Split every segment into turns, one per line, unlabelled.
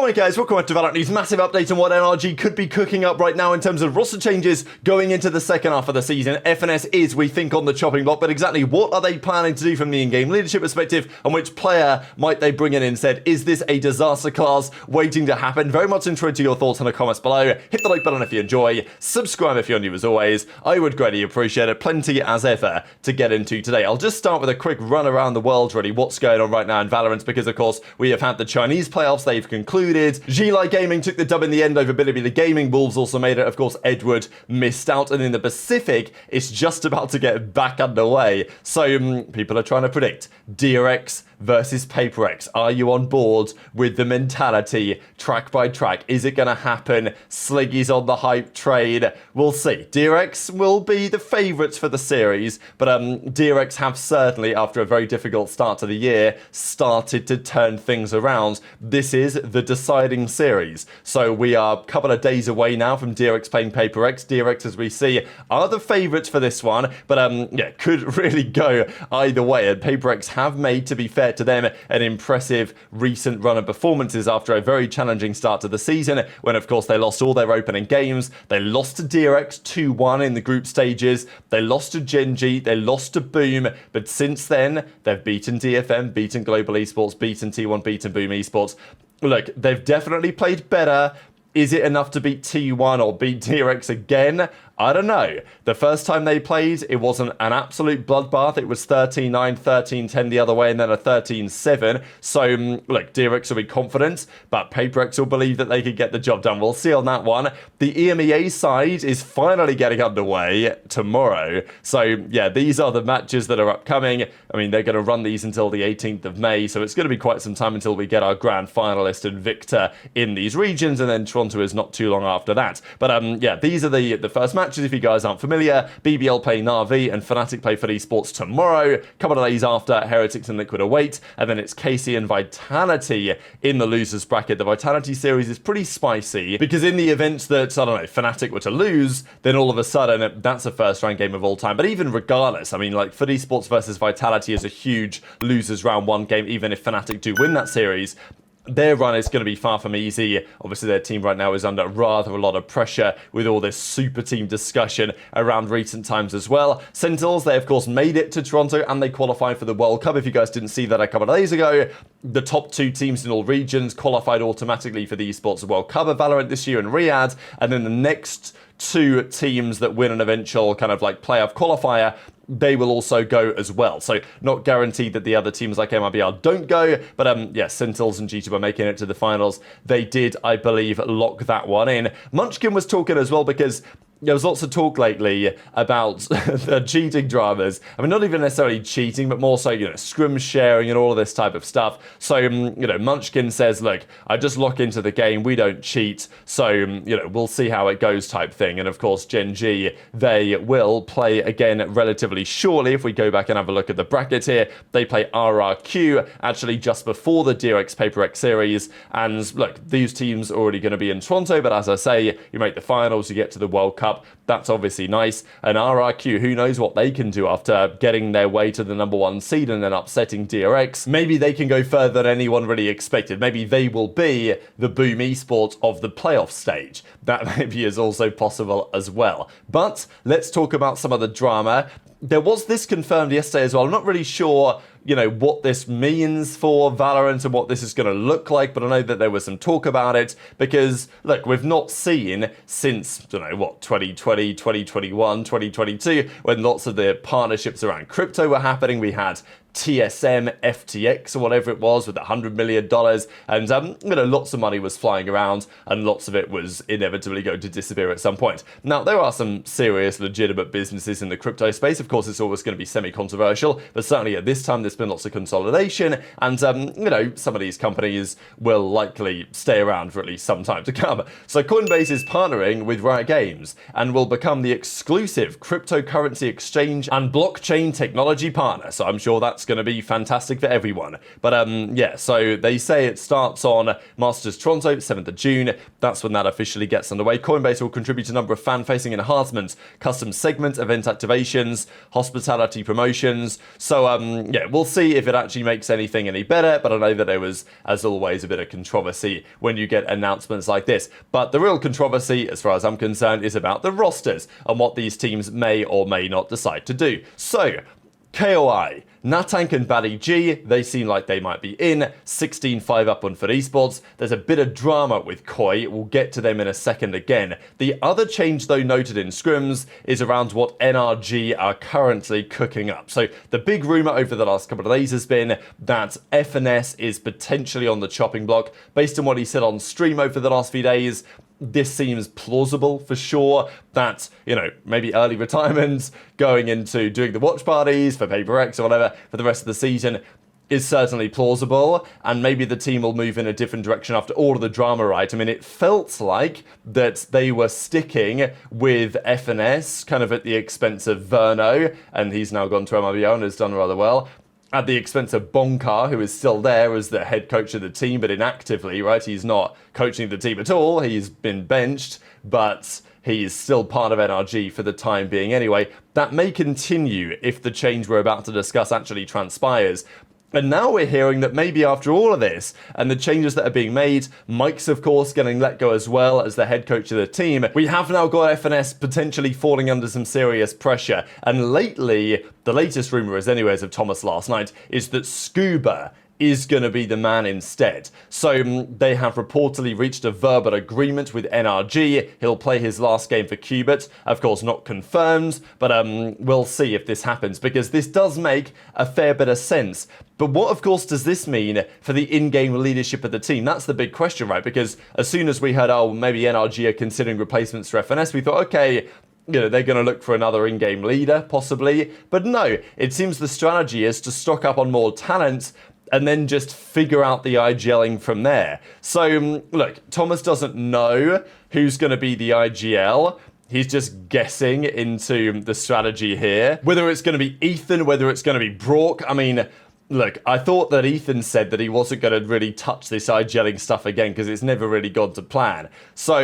Alright guys, welcome back to VALORANT News. Massive update on what NRG could be cooking up right now in terms of roster changes going into the second half of the season. FNS is, we think, on the chopping block, but exactly what are they planning to do from the in-game leadership perspective, and which player might they bring in instead? Is this a disaster class waiting to happen? Very much interested to your thoughts in the comments below. Hit the like button if you enjoy, subscribe if you're new as always. I would greatly appreciate it. Plenty as ever to get into today. I'll just start with a quick run around the world, really, what's going on right now in VALORANT, because of course we have had the Chinese playoffs, they've concluded. G-Like Gaming took the dub in the end over Bilibili Gaming. Wolves also made it. Of course, Edward missed out. And in the Pacific, it's just about to get back underway. So people are trying to predict DRX versus PaperX. Are you on board with the mentality track by track? Is it going to happen? Sliggy's on the hype train. We'll see. DRX will be the favourites for the series, but DRX have certainly, after a very difficult start to the year, started to turn things around. This is the deciding series. So we are a couple of days away now from DRX playing PaperX. DRX, as we see, are the favourites for this one, but yeah, could really go either way. And PaperX have made, to be fair to them, an impressive recent run of performances after a very challenging start to the season, when of course they lost all their opening games. They lost to DRX 2-1 in the group stages, they lost to Gen.G, they lost to Boom, but since then they've beaten DFM, beaten Global Esports, beaten T1, beaten Boom Esports. Look, they've definitely played better. Is it enough to beat T1 or beat DRX again? I don't know. The first time they played, it wasn't an absolute bloodbath. It was 13-9, 13-10 the other way, and then a 13-7. So, look, DRX will be confident, but PaperX will believe that they could get the job done. We'll see on that one. The EMEA side is finally getting underway tomorrow. So, yeah, these are the matches that are upcoming. I mean, they're going to run these until the 18th of May, so it's going to be quite some time until we get our grand finalist and victor in these regions, and then Toronto is not too long after that. But, yeah, these are the first matches. If you guys aren't familiar, BBL play Na'Vi and Fnatic play for esports tomorrow. A couple of days after, Heretics and Liquid await, and then it's KC and Vitality in the losers bracket. The Vitality series is pretty spicy because in the event that, I don't know, Fnatic were to lose, then all of a sudden that's a first round game of all time. But even regardless, I mean, like, for esports versus Vitality is a huge losers round one game, even if Fnatic do win that series. Their run is going to be far from easy. Obviously, their team right now is under rather a lot of pressure with all this super team discussion around recent times as well. Sentinels, they of course made it to Toronto and they qualified for the World Cup. If you guys didn't see that a couple of days ago, the top two teams in all regions qualified automatically for the Esports World Cup of VALORANT this year in Riyadh, and then the next two teams that win an eventual kind of like playoff qualifier, they will also go as well. So not guaranteed that the other teams like MRBR don't go, but yeah, Sentinels and G2 are making it to the finals. They did, I believe, lock that one in. Munchkin was talking as well because there was lots of talk lately about the cheating dramas. I mean, not even necessarily cheating, but more so, you know, scrim sharing and all of this type of stuff. So, you know, Munchkin says, look, I just lock into the game. We don't cheat. So, you know, we'll see how it goes type thing. And of course, Gen.G, they will play again relatively shortly. If we go back and have a look at the bracket here, they play RRQ actually just before the DRX PaperX series. And look, these teams are already going to be in Toronto. But as I say, you make the finals, you get to the World Cup. That's obviously nice. And RRQ, who knows what they can do after getting their way to the #1 seed and then upsetting DRX. Maybe they can go further than anyone really expected. Maybe they will be the Boom Esports of the playoff stage. That maybe is also possible as well. But let's talk about some of the drama. There was this confirmed yesterday as well. I'm not really sure, you know, what this means for VALORANT and what this is going to look like, but I know that there was some talk about it because, look, we've not seen since, I don't know, what, 2020, 2021, 2022, when lots of the partnerships around crypto were happening. We had TSM, FTX, or whatever it was, with $100 million, and you know, lots of money was flying around, and lots of it was inevitably going to disappear at some point. Now, there are some serious, legitimate businesses in the crypto space. Of course, it's always going to be semi-controversial, but certainly at this time, there's been lots of consolidation, and you know, some of these companies will likely stay around for at least some time to come. So Coinbase is partnering with Riot Games and will become the exclusive cryptocurrency exchange and blockchain technology partner. So I'm sure that's that's going to be fantastic for everyone. But yeah, so they say it starts on Masters Toronto, 7th of June. That's when that officially gets underway. Coinbase will contribute a number of fan-facing enhancements, custom segment, event activations, hospitality promotions. So yeah, we'll see if it actually makes anything any better, but I know that there was, as always, a bit of controversy when you get announcements like this. But the real controversy, as far as I'm concerned, is about the rosters and what these teams may or may not decide to do. So, KOI, Natank and Batty G, they seem like they might be in. 16-5 up on for esports. There's a bit of drama with Koi. We'll get to them in a second again. The other change, though, noted in scrims is around what NRG are currently cooking up. So the big rumour over the last couple of days has been that FNS is potentially on the chopping block. Based on what he said on stream over the last few days, this seems plausible for sure, that, you know, maybe early retirement, going into doing the watch parties for Paper X or whatever for the rest of the season is certainly plausible, and maybe the team will move in a different direction after all of the drama, right? I mean, it felt like that they were sticking with FNS kind of at the expense of Verno, and he's now gone to MRBO and has done rather well, at the expense of Bonkar, who is still there as the head coach of the team, but inactively, right? He's not coaching the team at all. He's been benched, but he is still part of NRG for the time being anyway. That may continue if the change we're about to discuss actually transpires. And now we're hearing that maybe after all of this and the changes that are being made, Mike's of course getting let go as well as the head coach of the team, we have now got FNS potentially falling under some serious pressure. And lately, the latest rumour is anyways of Thomas last night, is that Skuba is going to be the man instead. So they have reportedly reached a verbal agreement with NRG. He'll play his last game for Qubit. Of course, not confirmed, but we'll see if this happens, because this does make a fair bit of sense. But what, of course, does this mean for the in-game leadership of the team? That's the big question, right? Because as soon as we heard, oh, maybe NRG are considering replacements for FNS, we thought, okay, you know, they're going to look for another in-game leader, possibly. But no, it seems the strategy is to stock up on more talent and then just figure out the IGLing from there. So, look, Thomas doesn't know who's going to be the IGL. He's just guessing into the strategy here. Whether it's going to be Ethan, whether it's going to be Brock. I mean, look, I thought that Ethan said that he wasn't going to really touch this IGLing stuff again because it's never really gone to plan. So,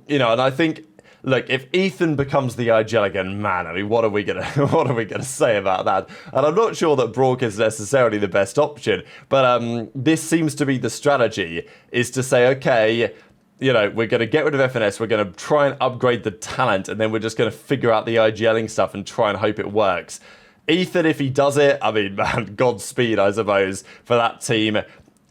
you know, and I think, look, if Ethan becomes the IGL again, man, I mean, what are we gonna say about that? And I'm not sure that Brock is necessarily the best option, but this seems to be the strategy, is to say, okay, you know, we're going to get rid of FNS, we're going to try and upgrade the talent, and then we're just going to figure out the IGLing stuff and try and hope it works. Ethan, if he does it, I mean, man, Godspeed, I suppose, for that team.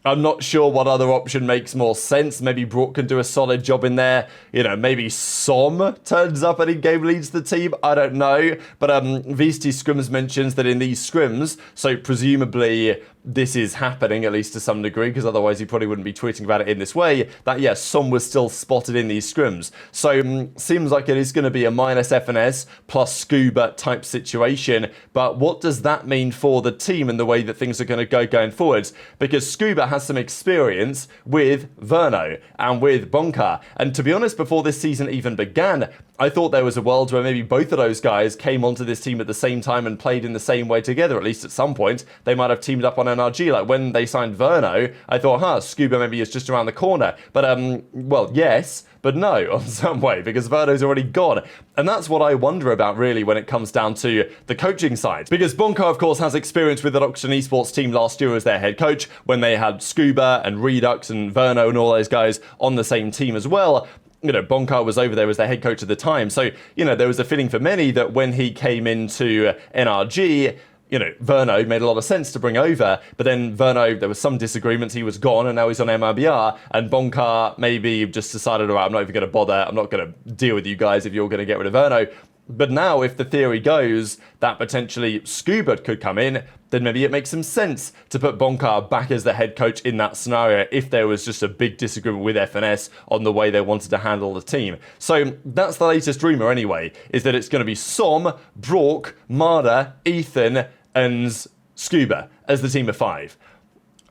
I'm not sure what other option makes more sense. Maybe Brock can do a solid job in there. You know, maybe Som turns up and in-game leads the team. I don't know. But VCT Scrims mentions that in these scrims, so presumably this is happening, at least to some degree, because otherwise he probably wouldn't be tweeting about it in this way, that, yes, Som was still spotted in these scrims. So seems like it is going to be a minus FNS plus Skuba type situation. But what does that mean for the team and the way that things are going to go going forwards? Because Skuba has some experience with Verno and with Bonkar. And to be honest, before this season even began, I thought there was a world where maybe both of those guys came onto this team at the same time and played in the same way together. At least at some point, they might have teamed up on NRG. Like when they signed Verno, I thought, Skuba maybe is just around the corner. But, well, yes, but no, on some way, because Verno's already gone. And that's what I wonder about, really, when it comes down to the coaching side. Because Bonkar, of course, has experience with the Oxygen Esports team last year as their head coach, when they had Skuba and Redux and Verno and all those guys on the same team as well. You know, Bonkar was over there as their head coach at the time. So, you know, there was a feeling for many that when he came into NRG, you know, Verno made a lot of sense to bring over, but then Verno, there was some disagreements, he was gone, and now he's on MRBR, and Bonkar maybe just decided, all right, I'm not even going to bother, I'm not going to deal with you guys if you're going to get rid of Verno. But now, if the theory goes that potentially Skuba could come in, then maybe it makes some sense to put Bonkar back as the head coach in that scenario if there was just a big disagreement with FNS on the way they wanted to handle the team. So that's the latest rumour anyway, is that it's going to be Som, Brock, Marder, Ethan, and Skuba as the team of 5.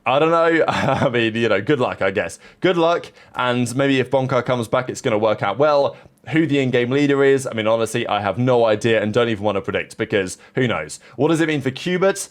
I don't know. I mean, you know, good luck, I guess. Good luck, and maybe if Bonkar comes back, it's going to work out well. Who the in-game leader is, I mean, honestly, I have no idea and don't even want to predict, because who knows? What does it mean for Qubit?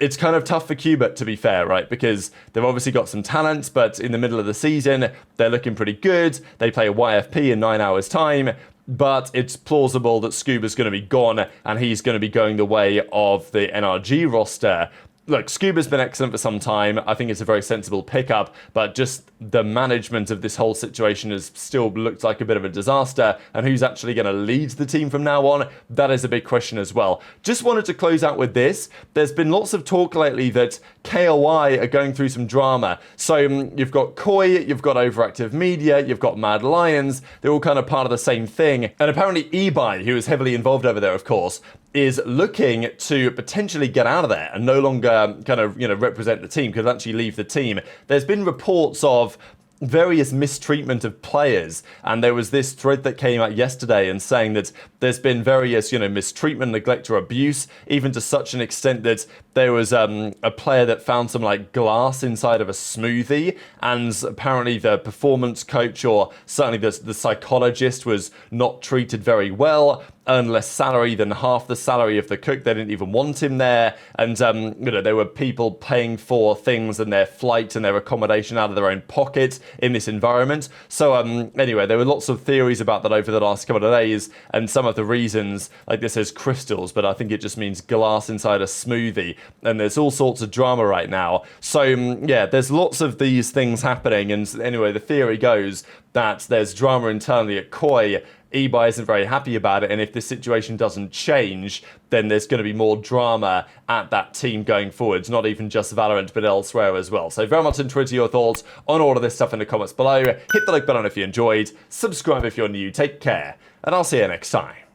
it's kind of tough for Cuba, to be fair, right? Because they've obviously got some talent, but in the middle of the season, they're looking pretty good. They play a YFP in 9 hours' time, but it's plausible that Skuba's going to be gone, and he's going to be going the way of the NRG roster. Look, Skuba's been excellent for some time. I think it's a very sensible pickup, but just the management of this whole situation has still looked like a bit of a disaster, and who's actually going to lead the team from now on, that is a big question as well. Just wanted to close out with this. There's been lots of talk lately that KOI are going through some drama. So you've got Koi, you've got Overactive Media, you've got Mad Lions. They're all kind of part of the same thing. And apparently eBay, who is heavily involved over there, of course, is looking to potentially get out of there and no longer kind of, represent the team, could actually leave the team. There's been reports of various mistreatment of players, and there was this thread that came out yesterday and saying that there's been various mistreatment, neglect, or abuse, even to such an extent that there was a player that found some like glass inside of a smoothie, and apparently the performance coach, or certainly the psychologist, was not treated very well, earned less salary than half the salary of the cook. They didn't even want him there, and there were people paying for things and their flight and their accommodation out of their own pocket in this environment. So anyway, there were lots of theories about that over the last couple of days, and some of the reasons, like this says crystals, but I think it just means glass inside a smoothie, and there's all sorts of drama right now. So yeah, there's lots of these things happening, and anyway, the theory goes that there's drama internally at Koi. eBay isn't very happy about it, and if this situation doesn't change, then there's going to be more drama at that team going forwards, not even just Valorant, but elsewhere as well. So very much on Twitter your thoughts on all of this stuff in the comments below. Hit the like button if you enjoyed, subscribe if you're new, take care, and I'll see you next time.